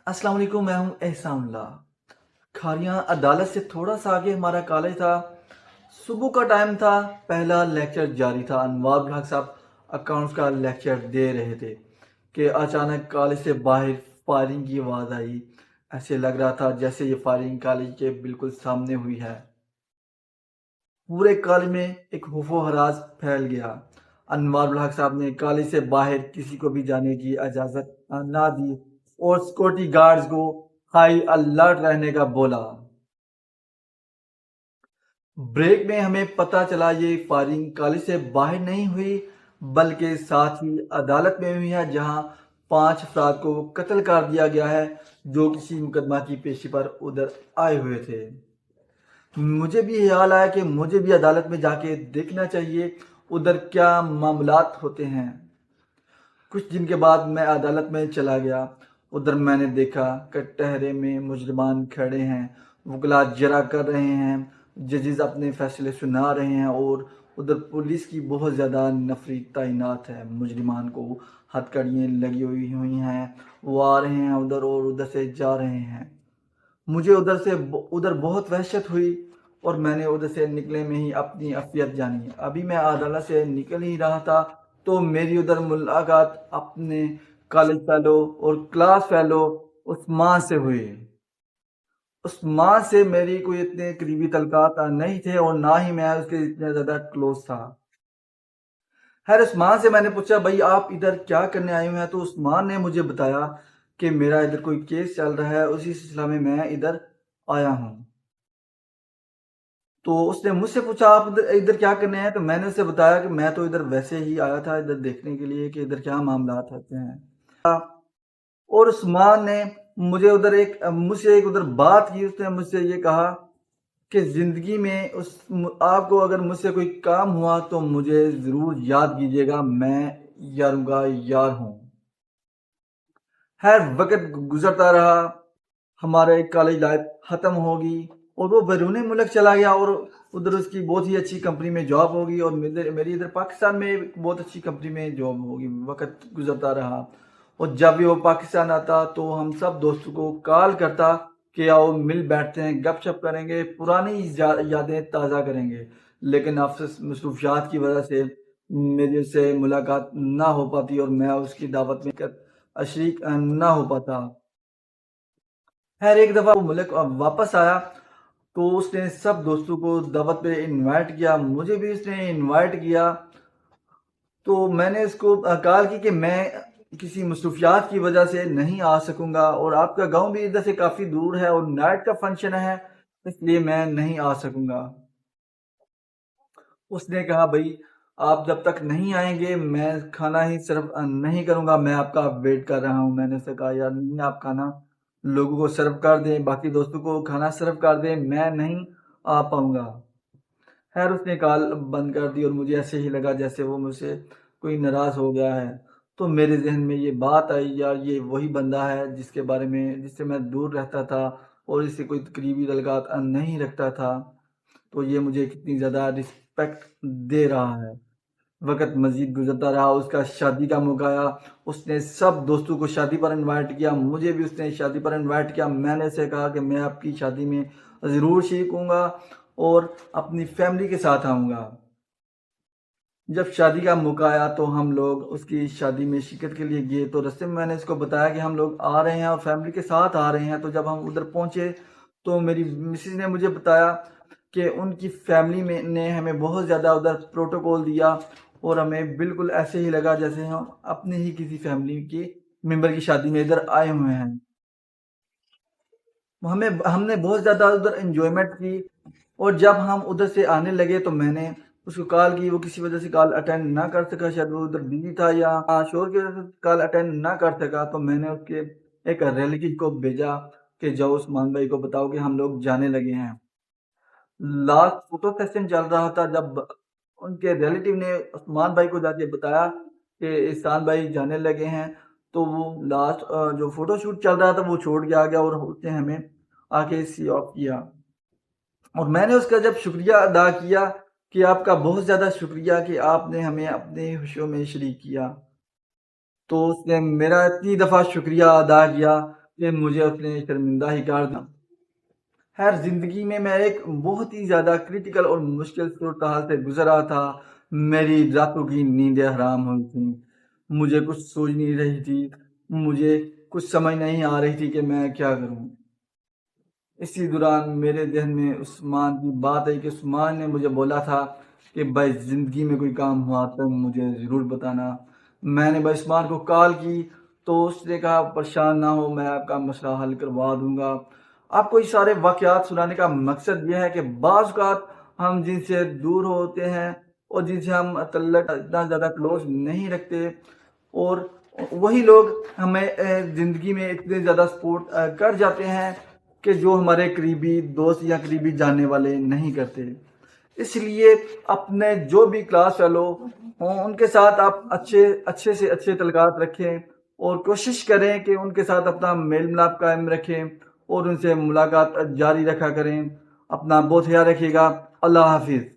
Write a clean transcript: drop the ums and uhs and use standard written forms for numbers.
अस्सलाम वालेकुम, मैं हूँ एहसानुल्लाह। खारियाँ अदालत से थोड़ा सा आगे हमारा कॉलेज था। सुबह का टाइम था, पहला लेक्चर जारी था। अनवार उल हक साहब अकाउंट्स का लेक्चर दे रहे थे कि अचानक कॉलेज से बाहर फायरिंग की आवाज़ आई। ऐसे लग रहा था जैसे ये फायरिंग कॉलेज के बिल्कुल सामने हुई है। पूरे कॉलेज में एक खौफो हरास फैल गया। अनवार उल हक साहब ने कॉलेज से बाहर किसी को भी जाने की इजाज़त ना दी और सिक्योरिटी गार्ड्स को हाई अलर्ट रहने का बोला। ब्रेक में हमें पता चला ये फायरिंग कॉलेज से बाहर नहीं हुई बल्कि साथ ही अदालत में हुई है, जहां 5 अफराद को कत्ल कर दिया गया है जो किसी मुकदमा की पेशी पर उधर आए हुए थे। मुझे भी ख्याल आया कि मुझे भी अदालत में जाके देखना चाहिए उधर क्या मामलात होते हैं। कुछ दिन के बाद मैं अदालत में चला गया। उधर मैंने देखा कटहरे में मुजरिमान खड़े हैं, वकला जरा कर रहे हैं, जजेस अपने फैसले सुना रहे हैं और उधर पुलिस की बहुत ज़्यादा नफरी तैनात है। मुजरिमान को हथकड़ियाँ लगी हुई हैं, वो आ रहे हैं उधर और उधर से जा रहे हैं। मुझे उधर बहुत वहशत हुई और मैंने उधर से निकले में ही अपनी अफियत जानी। अभी मैं अदालत से निकल ही रहा था तो मेरी उधर मुलाकात अपने कॉलेज फेलो और क्लास फेलो उस्मान से हुई। उस्मान से मेरी कोई इतने करीबी तल्लुकात नहीं थे और ना ही मैं उसके इतना ज़्यादा क्लोज था। खैर, उस्मान से मैंने पूछा, भाई आप इधर क्या करने आए हुए हैं? तो उस्मान ने मुझे बताया कि मेरा इधर कोई केस चल रहा है, उसी सिलसिला में मैं इधर आया हूँ। तो उसने मुझसे पूछा, आप इधर इधर क्या करने आए? तो मैंने उसे बताया कि मैं तो इधर वैसे ही आया था इधर देखने के लिए कि इधर क्या मामलात होते हैं। और उस्मान ने मुझसे एक उधर बात की। उसने मुझसे ये कहा कि ज़िंदगी में आपको अगर मुझसे कोई काम हुआ तो मुझे ज़रूर याद कीजिएगा, मैं यारों का यार हूँ। खैर, वक़्त गुज़रता रहा, हमारे कॉलेज लाइफ ख़त्म होगी और वो बैरून मुल्क चला गया और उधर उसकी बहुत ही अच्छी कंपनी में जॉब होगी और मेरी इधर पाकिस्तान में एक बहुत अच्छी कंपनी में जॉब होगी। वक़्त गुज़रता रहा और जब भी वो पाकिस्तान आता तो हम सब दोस्तों को कॉल करता कि आओ मिल बैठते हैं, गपशप करेंगे, पुरानी यादें ताज़ा करेंगे। लेकिन अफ़सोस मसरूफ़ियात की वजह से मेरी उससे मुलाकात ना हो पाती और मैं उसकी दावत में शरीक ना हो पाता। खैर, एक दफ़ा वो मुल्क वापस आया तो उसने सब दोस्तों को दावत पे इनवाइट किया, मुझे भी उसने इनवाइट किया। तो मैंने उसको कॉल की कि मैं किसी मसरूफियात की वजह से नहीं आ सकूँगा और आपका गाँव भी इधर से काफ़ी दूर है और नाइट का फंक्शन है, इसलिए मैं नहीं आ सकूँगा। उसने कहा, भाई आप जब तक नहीं आएँगे मैं खाना ही सर्व नहीं करूँगा, मैं आपका वेट कर रहा हूँ। मैंने उससे कहा, यार नहीं, आप खाना लोगों को सर्व कर दें, बाकी दोस्तों को खाना सर्व कर दें, मैं नहीं आ पाऊँगा। खैर, उसने कॉल बंद कर दी और मुझे ऐसे ही लगा जैसे वो मुझसे कोई नाराज़ हो गया है। तो मेरे ज़हन में ये बात आई, यार ये वही बंदा है जिससे मैं दूर रहता था और इससे कोई करीबी तल्लुकात नहीं रखता था। तो ये मुझे कितनी ज़्यादा रिस्पेक्ट दे रहा है। वक़्त मज़ीद गुज़रता रहा, उसका शादी का मौका आया, उसने सब दोस्तों को शादी पर इनवाइट किया, मुझे भी उसने शादी पर इनवाइट किया। मैंने उसे कहा कि मैं आपकी शादी में ज़रूर शरीक होऊँगा और अपनी फैमिली के साथ आऊँगा। जब शादी का मौका आया तो हम लोग उसकी शादी में शिरकत के लिए गए, तो रास्ते में मैंने उसको बताया कि हम लोग आ रहे हैं और फैमिली के साथ आ रहे हैं। तो जब हम उधर पहुँचे तो मेरी मिसेज़ ने मुझे बताया कि उनकी फैमिली में ने हमें बहुत ज़्यादा उधर प्रोटोकॉल दिया और हमें बिल्कुल ऐसे ही लगा जैसे हम अपने ही किसी फैमिली के मेंबर की शादी में इधर आए हुए हैं। हमने बहुत ज़्यादा उधर एन्जॉयमेंट की और जब हम उधर से आने लगे तो मैंने उसको कॉल की, वो किसी वजह से कॉल अटेंड ना कर सका, शायद वो उधर बिज़ी था या शोर की वजह से कॉल अटेंड ना कर सका। तो मैंने उसके एक रिलेटिव को भेजा कि जाओ उस्मान भाई को बताओ कि हम लोग जाने लगे हैं। लास्ट फोटो सेशन चल रहा था जब उनके रिलेटिव ने उस्मान भाई को जाके बताया कि एहसान भाई जाने लगे हैं, तो वो लास्ट जो फोटो शूट चल रहा था वो छोड़ के आ गया और उसने हमें आके सी ऑफ किया। और मैंने उसका जब शुक्रिया अदा किया कि आपका बहुत ज़्यादा शुक्रिया कि आपने हमें अपनी खुशियों में शरीक किया, तो उसने मेरा इतनी दफ़ा शुक्रिया अदा किया کہ مجھے اس نے شرمندہ ہی کر دیا۔ خیر زندگی میں ایک بہت ہی زیادہ کریٹیکل اور مشکل صورتحال سے گزر رہا تھا۔ میری راتوں کی نیندیں حرام ہوئی تھیں، مجھے کچھ سوچ نہیں رہی تھی، مجھے کچھ سمجھ نہیں آ رہی تھی کہ میں کیا کروں۔ اسی دوران میرے ذہن میں عثمان کی بات آئی کہ عثمان نے مجھے بولا تھا کہ بھائی زندگی میں کوئی کام ہوا تو مجھے ضرور بتانا۔ میں نے بھائی عثمان کو کال کی تو اس نے کہا پریشان نہ ہو، میں آپ کا مسئلہ حل کروا دوں گا۔ آپ کو یہ سارے واقعات سنانے کا مقصد یہ ہے کہ بعض اوقات ہم جن سے دور ہوتے ہیں اور جن سے ہم تعلق اتنا زیادہ کلوز نہیں رکھتے، اور وہی لوگ ہمیں زندگی میں اتنے زیادہ سپورٹ کر جاتے ہیں کہ جو ہمارے قریبی دوست یا قریبی جاننے والے نہیں کرتے۔ اس لیے اپنے جو بھی کلاس فیلو ہوں ان کے ساتھ آپ اچھے سے اچھے تعلقات رکھیں اور کوشش کریں کہ ان کے ساتھ اپنا میل ملاپ قائم رکھیں اور ان سے ملاقات جاری رکھا کریں۔ اپنا بہت خیال رکھیے گا۔ اللہ حافظ۔